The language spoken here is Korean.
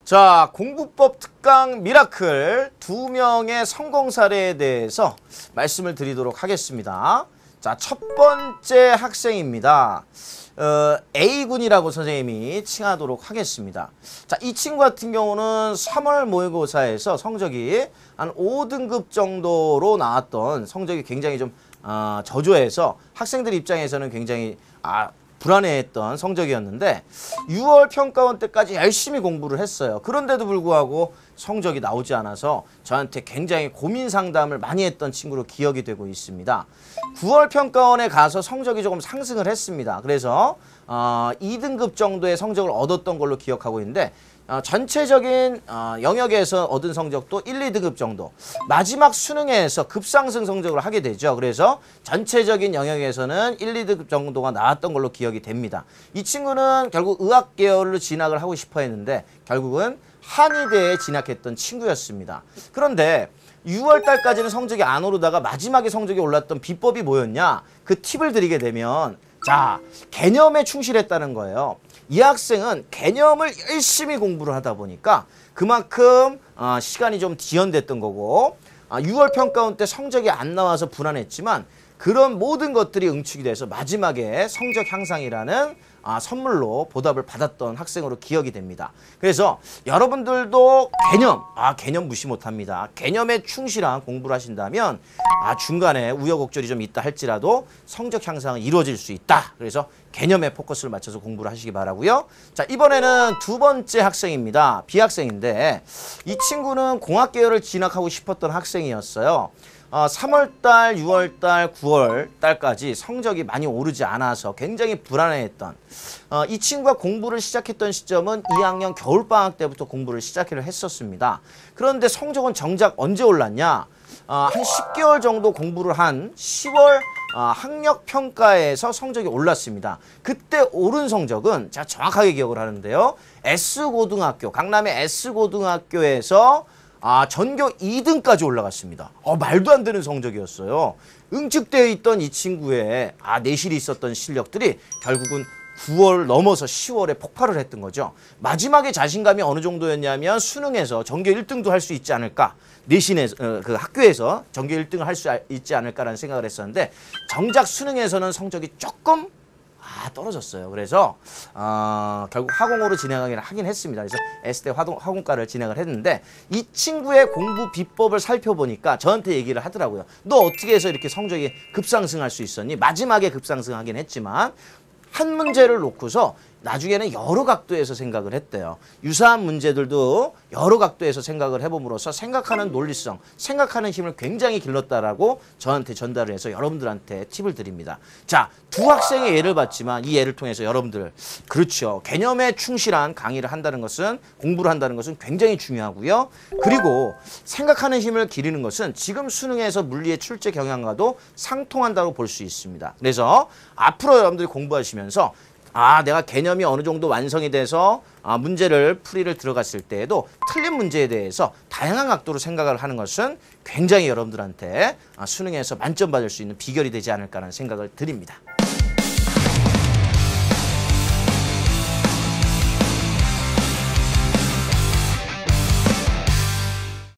자, 공부법 특강 미라클 2명의 성공 사례에 대해서 말씀을 드리도록 하겠습니다. 자, 첫 번째 학생입니다. A군이라고 선생님이 칭하도록 하겠습니다. 자, 이 친구 같은 경우는 3월 모의고사에서 성적이 한 5등급 정도로 나왔던 성적이 굉장히 좀 저조해서 학생들 입장에서는 굉장히 불안해했던 성적이었는데 6월 평가원 때까지 열심히 공부를 했어요. 그런데도 불구하고 성적이 나오지 않아서 저한테 굉장히 고민 상담을 많이 했던 친구로 기억이 되고 있습니다. 9월 평가원에 가서 성적이 조금 상승을 했습니다. 그래서 2등급 정도의 성적을 얻었던 걸로 기억하고 있는데 전체적인 영역에서 얻은 성적도 1, 2등급 정도. 마지막 수능에서 급상승 성적을 하게 되죠. 그래서 전체적인 영역에서는 1, 2등급 정도가 나왔던 걸로 기억이 됩니다. 이 친구는 결국 의학 계열로 진학을 하고 싶어 했는데 결국은 한의대에 진학했던 친구였습니다. 그런데 6월 달까지는 성적이 안 오르다가 마지막에 성적이 올랐던 비법이 뭐였냐? 그 팁을 드리게 되면 자, 개념에 충실했다는 거예요. 이 학생은 개념을 열심히 공부를 하다 보니까 그만큼 시간이 좀 지연됐던 거고 6월 평가원 때 성적이 안 나와서 불안했지만 그런 모든 것들이 응축이 돼서 마지막에 성적 향상이라는 선물로 보답을 받았던 학생으로 기억이 됩니다. 그래서 여러분들도 개념 무시 못합니다. 개념에 충실한 공부를 하신다면 중간에 우여곡절이 좀 있다 할지라도 성적 향상은 이루어질 수 있다. 그래서 개념에 포커스를 맞춰서 공부를 하시기 바라고요. 자, 이번에는 두 번째 학생입니다. B학생인데 이 친구는 공학 계열을 진학하고 싶었던 학생이었어요. 3월달, 6월달, 9월달까지 성적이 많이 오르지 않아서 굉장히 불안해했던 이 친구가 공부를 시작했던 시점은 2학년 겨울방학 때부터 공부를 시작을 했었습니다. 그런데 성적은 정작 언제 올랐냐? 한 10개월 정도 공부를 한 10월 학력평가에서 성적이 올랐습니다. 그때 오른 성적은 제가 정확하게 기억을 하는데요. S고등학교, 강남의 S고등학교에서 전교 2등까지 올라갔습니다. 말도 안 되는 성적이었어요. 응축되어 있던 이 친구의 내실이 있었던 실력들이 결국은 9월 넘어서 10월에 폭발을 했던 거죠. 마지막에 자신감이 어느 정도였냐면 수능에서 전교 1등도 할 수 있지 않을까. 내신에서 그 학교에서 전교 1등을 할 수 있지 않을까라는 생각을 했었는데 정작 수능에서는 성적이 조금 떨어졌어요. 그래서 결국 화공으로 진행하긴 하긴 했습니다. 그래서 S대 화공과를 진행을 했는데 이 친구의 공부 비법을 살펴보니까 저한테 얘기를 하더라고요. 너 어떻게 해서 이렇게 성적이 급상승할 수 있었니? 마지막에 급상승하긴 했지만 한 문제를 놓고서 나중에는 여러 각도에서 생각을 했대요. 유사한 문제들도 여러 각도에서 생각을 해봄으로써 생각하는 논리성, 생각하는 힘을 굉장히 길렀다라고 저한테 전달을 해서 여러분들한테 팁을 드립니다. 자, 두 학생의 예를 봤지만 이 예를 통해서 여러분들 그렇죠. 개념에 충실한 강의를 한다는 것은 공부를 한다는 것은 굉장히 중요하고요. 그리고 생각하는 힘을 기르는 것은 지금 수능에서 물리의 출제 경향과도 상통한다고 볼 수 있습니다. 그래서 앞으로 여러분들이 공부하시면서 내가 개념이 어느 정도 완성이 돼서 문제를 풀이를 들어갔을 때에도 틀린 문제에 대해서 다양한 각도로 생각을 하는 것은 굉장히 여러분들한테 수능에서 만점 받을 수 있는 비결이 되지 않을까라는 생각을 드립니다.